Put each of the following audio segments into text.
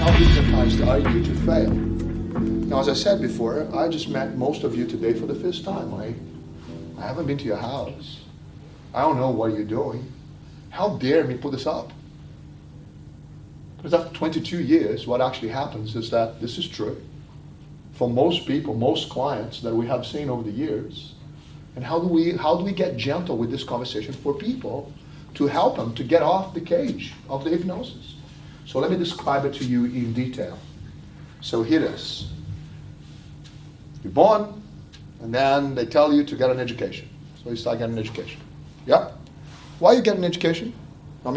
how hypnotized are you to fail? Now, as I said before, I just met most of you today for the first time. I haven't been to your house. I don't know what you're doing. How dare me put this up? Because after 22 years, what actually happens is that this is true for most people, most clients that we have seen over the years. And how do we get gentle with this conversation for people to help them to get off the cage of the hypnosis? So let me describe it to you in detail. So here it is. You're born, and then they tell you to get an education. So you start getting an education. Yeah? Why you get an education? Come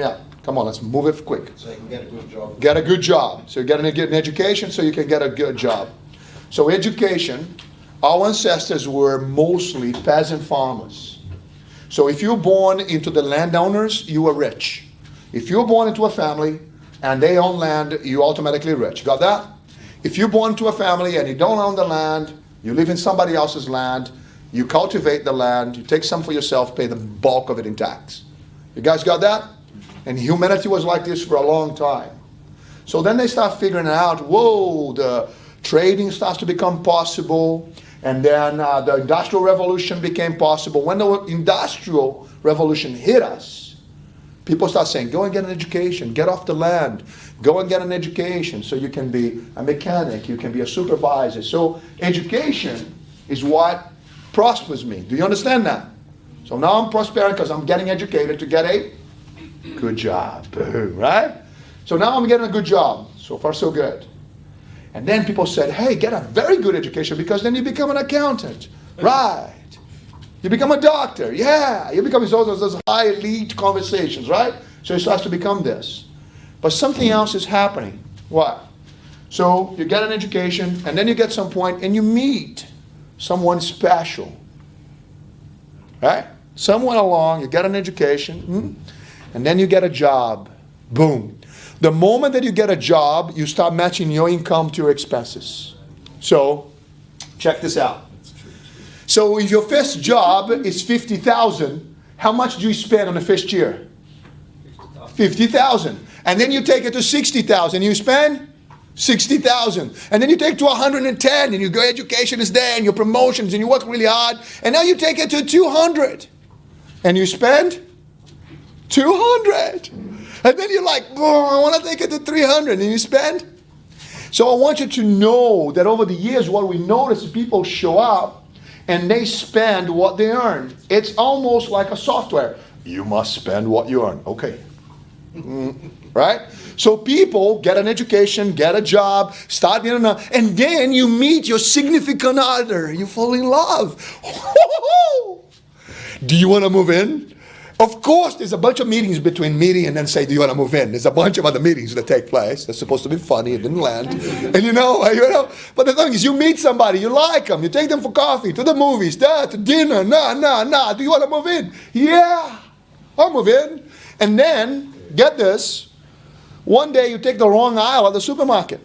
on, let's move it quick. So you can get a good job. Get a good job. So you get an education so you can get a good job. So education, our ancestors were mostly peasant farmers. So if you're born into the landowners, you are rich. If you're born into a family and they own land, you're automatically rich. Got that? If you're born to a family and you don't own the land, you live in somebody else's land, you cultivate the land, you take some for yourself, pay the bulk of it in tax. You guys got that? And humanity was like this for a long time. So then they start figuring out, whoa, the trading starts to become possible, and then the Industrial Revolution became possible. When the Industrial Revolution hit us, people start saying, go and get an education, get off the land, go and get an education so you can be a mechanic, you can be a supervisor. So education is what prospers me. Do you understand that? So now I'm prospering because I'm getting educated to get a good job, right? So now I'm getting a good job. So far, so good. And then people said, hey, get a very good education because then you become an accountant. Right. You become a doctor. Yeah. You become those high elite conversations, right? So it starts to become this. But something else is happening. What? So you get an education and then you get some point and you meet someone special. Right? Someone along, you get an education, and then you get a job. Boom. The moment that you get a job, you start matching your income to your expenses. So, check this out. So if your first job is $50,000, how much do you spend on the first year? $50,000. And then you take it to $60,000, you spend $60,000. And then you take it to $110,000, and your education is there, and your promotions, and you work really hard. And now you take it to $200,000, and you spend $200,000. And then you're like, I want to take it to $300,000, and you spend. So I want you to know that over the years, what we notice is people show up and they spend what they earn. It's almost like a software. You must spend what you earn. Okay. Right? So people get an education, get a job, start getting and then you meet your significant other. You fall in love. Do you want to move in? Of course, there's a bunch of meetings between meeting and then say, do you want to move in? There's a bunch of other meetings that take place. They're supposed to be funny. It didn't land. And you know. But the thing is, you meet somebody, you like them, you take them for coffee, to the movies, to dinner, nah. Do you want to move in? Yeah, I'll move in. And then, get this, one day you take the wrong aisle at the supermarket.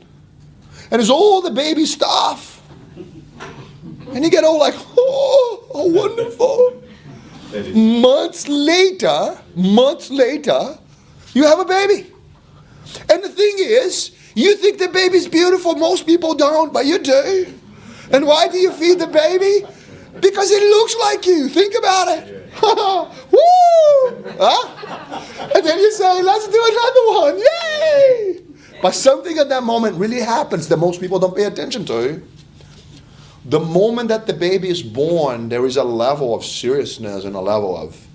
And there's all the baby stuff. And you get all like, oh wonderful. Months later, you have a baby. And the thing is, you think the baby's beautiful. Most people don't, but you do. And why do you feed the baby? Because it looks like you. Think about it. Woo! Huh? And then you say, let's do another one. Yay! But something at that moment really happens that most people don't pay attention to. The moment that the baby is born, there is a level of seriousness and a level of,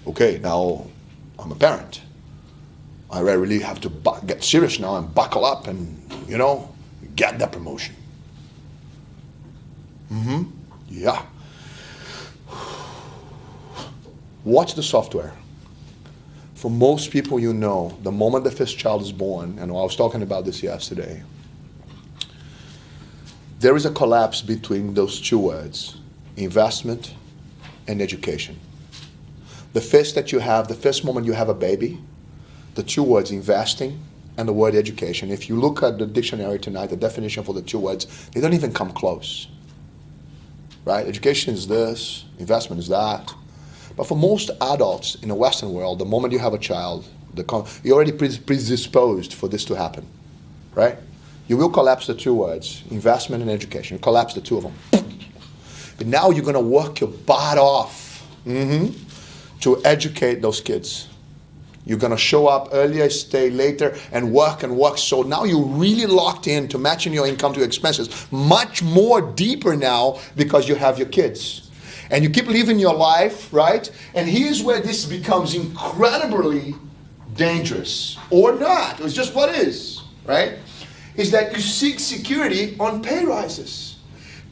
okay, now I'm a parent. I really have to get serious now and buckle up and, get that promotion. Yeah. Watch the software. For most people the moment the first child is born, and I was talking about this yesterday, there is a collapse between those two words, investment and education. The first moment you have a baby, the two words investing and the word education. If you look at the dictionary tonight, the definition for the two words, they don't even come close. Right? Education is this, investment is that. But for most adults in the Western world, the moment you have a child, you're already predisposed for this to happen. Right? You will collapse the two words, investment and education. You collapse the two of them. But now you're going to work your butt off to educate those kids. You're going to show up earlier, stay later, and work and work. So now you're really locked in to matching your income to your expenses. Much more deeper now because you have your kids. And you keep living your life, right? And here's where this becomes incredibly dangerous. Or not. It's just what is, right? Is that you seek security on pay rises.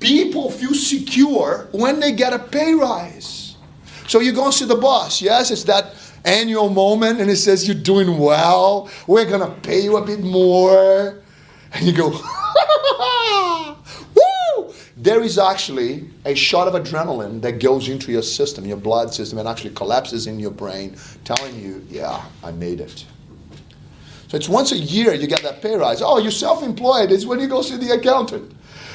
People feel secure when they get a pay rise. So you go and see the boss. Yes, it's that annual moment, and it says you're doing well. We're going to pay you a bit more. And you go, woo! There is actually a shot of adrenaline that goes into your system, your blood system, and actually collapses in your brain, telling you, yeah, I made it. So it's once a year you get that pay rise. Oh, you're self-employed. It's when you go see the accountant.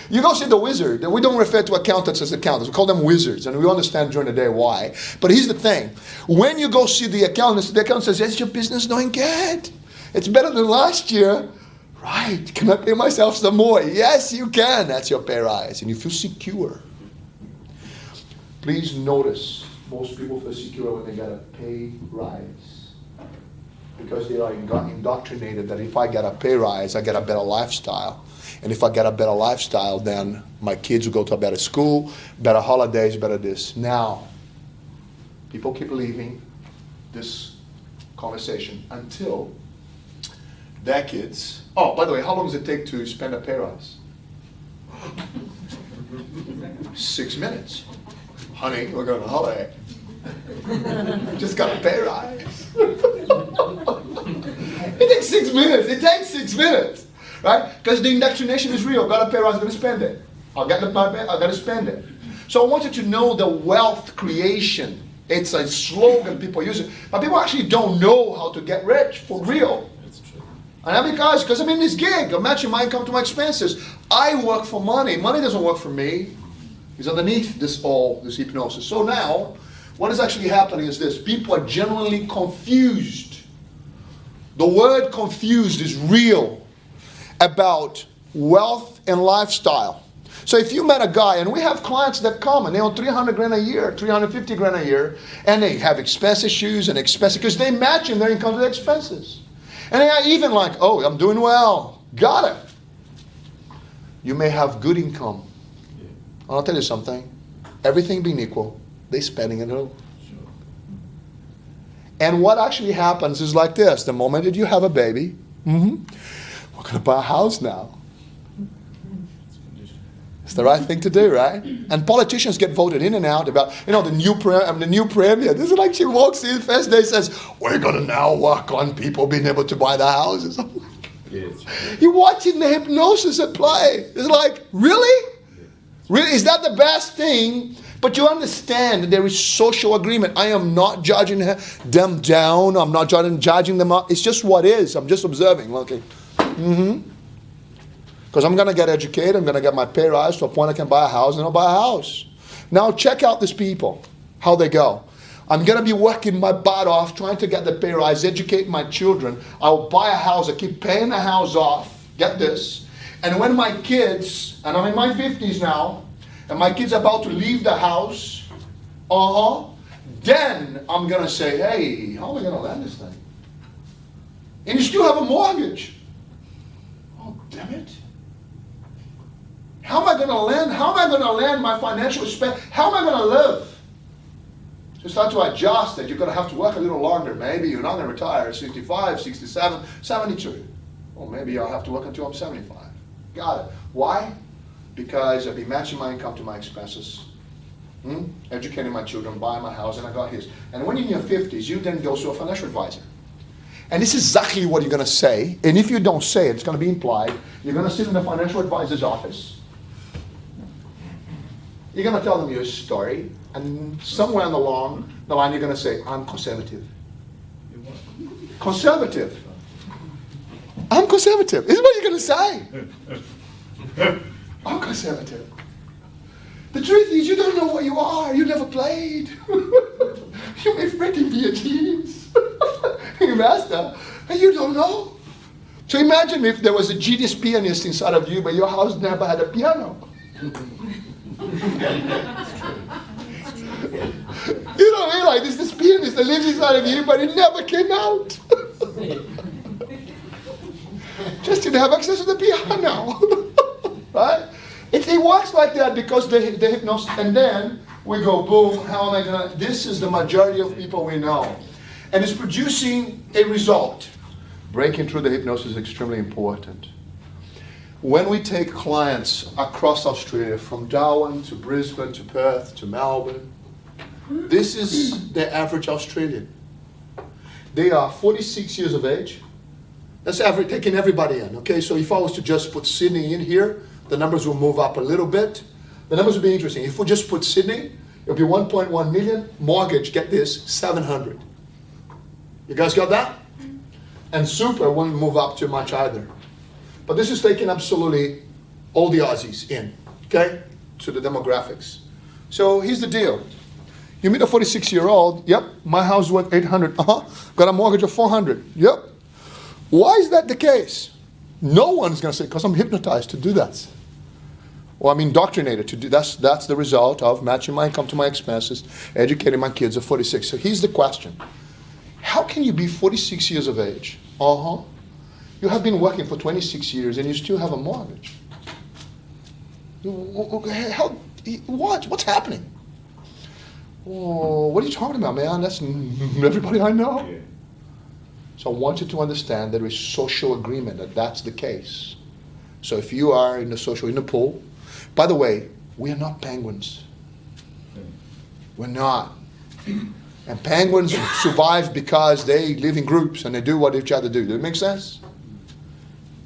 You go see the wizard. We don't refer to accountants as accountants. We call them wizards, and we understand during the day why. But here's the thing. When you go see the accountant says, is your business doing good? It's better than last year. Right. Can I pay myself some more? Yes, you can. That's your pay rise. And you feel secure. Please notice, most people feel secure when they get a pay rise. Because they are indoctrinated that if I get a pay rise, I get a better lifestyle. And if I get a better lifestyle, then my kids will go to a better school, better holidays, better this. Now, people keep leaving this conversation until their kids. Oh, by the way, how long does it take to spend a pay rise? 6 minutes. Honey, we're going on holiday. Just got a pay rise. It takes 6 minutes. It takes 6 minutes. Right? Because the indoctrination is real. Got a pay rise, I'm going to spend it. I've got to spend it. So I want you to know the wealth creation. It's a slogan people use it. But people actually don't know how to get rich for real. That's true. And because I'm in this gig. I'm matching my income to my expenses. I work for money. Money doesn't work for me. It's underneath this hypnosis. So now, what is actually happening is this. People are genuinely confused. The word confused is real about wealth and lifestyle. So if you met a guy, and we have clients that come and they own 300 grand a year, 350 grand a year, and they have expense issues and expenses because they match in their income to their expenses. And they are even like, oh, I'm doing well. Got it. You may have good income. I'll tell you something. Everything being equal, they're spending it all. And what actually happens is like this. The moment that you have a baby, we're going to buy a house now. It's the right thing to do, right? And politicians get voted in and out about, the new premier. This is like she walks in first day says, we're going to now work on people being able to buy the houses. You're watching the hypnosis at play. It's like, really? Really? Is that the best thing? But you understand that there is social agreement. I am not judging them down. I'm not judging them up. It's just what is. I'm just observing. Okay. Because I'm going to get educated. I'm going to get my pay rise to a point I can buy a house, and I'll buy a house. Now check out these people, how they go. I'm going to be working my butt off, trying to get the pay rise, educate my children. I'll buy a house. I keep paying the house off. Get this. And when my kids, and I'm in my 50s now, and my kids are about to leave the house, then I'm going to say, hey, how am I going to land this thing? And you still have a mortgage. Oh, damn it. How am I going to land? How am I going to land my financial expense? How am I going to live? So start to adjust that you're going to have to work a little longer. Maybe you're not going to retire at 65, 67, 72. Or maybe I'll have to work until I'm 75. Got it. Why? Because I'll be matching my income to my expenses. Educating my children, buying my house, and I got his. And when you're in your 50s, you then go to a financial advisor. And this is exactly what you're going to say. And if you don't say it, it's going to be implied. You're going to sit in the financial advisor's office. You're going to tell them your story. And somewhere on the line, you're going to say, I'm conservative. Conservative. I'm conservative. This is what you're going to say. I'm conservative. The truth is, you don't know what you are. You never played. You may freaking be a genius. Master, and you don't know. So imagine if there was a genius pianist inside of you, but your house never had a piano. You know what I mean? Like this pianist that lives inside of you, but it never came out. Just didn't have access to the piano. Right? It works like that because the hypnosis, and then we go, boom, how am I going to, this is the majority of people we know. And it's producing a result. Breaking through the hypnosis is extremely important. When we take clients across Australia, from Darwin to Brisbane to Perth to Melbourne, this is the average Australian. They are 46 years of age. That's average, taking everybody in, okay? So if I was to just put Sydney in here, the numbers will move up a little bit. The numbers will be interesting. If we just put Sydney, it'll be 1.1 million. Mortgage, get this, 700. You guys got that? And super won't move up too much either. But this is taking absolutely all the Aussies in, okay, to the demographics. So here's the deal. You meet a 46-year-old, yep, my house is worth 800, got a mortgage of 400, yep. Why is that the case? No one's going to say, because I'm hypnotized to do that. Or I'm indoctrinated to do that's the result of matching my income to my expenses, educating my kids at 46. So here's the question. How can you be 46 years of age? You have been working for 26 years and you still have a mortgage. What's happening? Oh, what are you talking about, man? That's everybody I know. Yeah. So I want you to understand there is social agreement that that's the case. So if you are in the pool, by the way, we are not penguins. We're not. And penguins survive because they live in groups and they do what each other do. Does it make sense?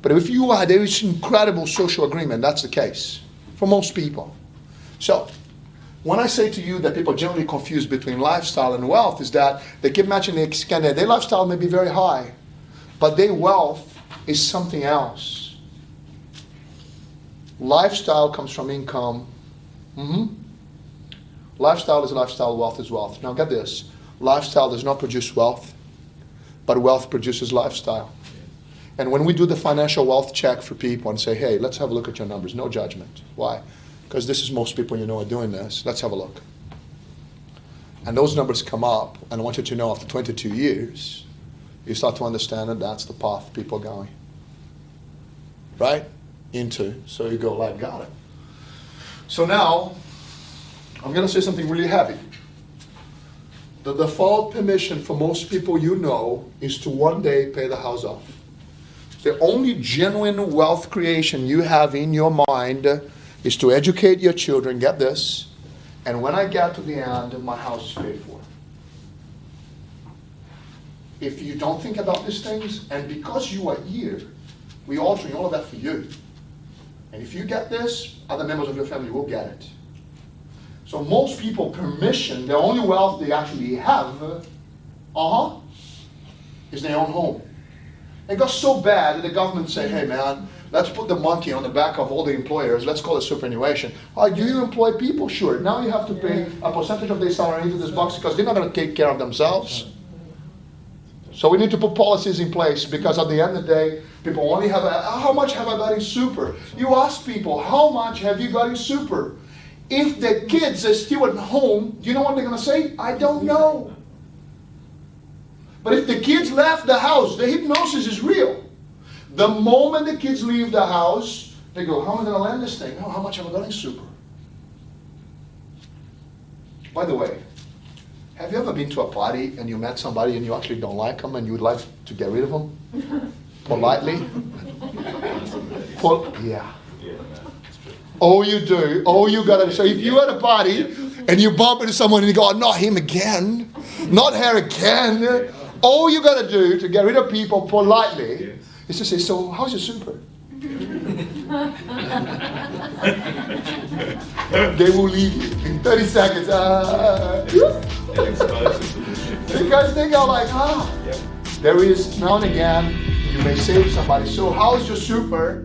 But if you are, there is incredible social agreement. That's the case for most people. So when I say to you that people generally confuse between lifestyle and wealth, is that they keep matching their lifestyle may be very high, but their wealth is something else. Lifestyle comes from income. Lifestyle is lifestyle, wealth is wealth. Now get this, lifestyle does not produce wealth, but wealth produces lifestyle. And when we do the financial wealth check for people and say, hey, let's have a look at your numbers, no judgment. Why? Because this is most people you know are doing this. Let's have a look. And those numbers come up, and I want you to know after 22 years, you start to understand that that's the path people are going. Right? Into. So you go like, got it. So now, I'm going to say something really heavy. The default permission for most people you know is to one day pay the house off. The only genuine wealth creation you have in your mind is to educate your children, get this, and when I get to the end, my house is paid for. If you don't think about these things, and because you are here, we're altering all of that for you. And if you get this, other members of your family will get it. So most people, permission, the only wealth they actually have, is their own home. It got so bad that the government said, hey man, let's put the monkey on the back of all the employers, let's call it superannuation. Do you employ people? Sure. Now you have to pay a percentage of their salary into this box because they're not going to take care of themselves. So we need to put policies in place because at the end of the day, people only have, how much have I got in super? You ask people, how much have you got in super? If the kids are still at home, do you know what they're going to say? I don't know. But if the kids left the house, the hypnosis is real. The moment the kids leave the house, they go, how am I going to land this thing? Oh, how much have I got in super? By the way, have you ever been to a party and you met somebody and you actually don't like them and you would like to get rid of them? Politely? Yeah. Oh, you do. Oh, you got to. So if you're at a party and you bump into someone and you go, oh, not him again. Not her again. All you got to do to get rid of people politely is to say, so how's your super? They will leave you in 30 seconds. Because they go like, there is now and again, you may save somebody. So how's your super?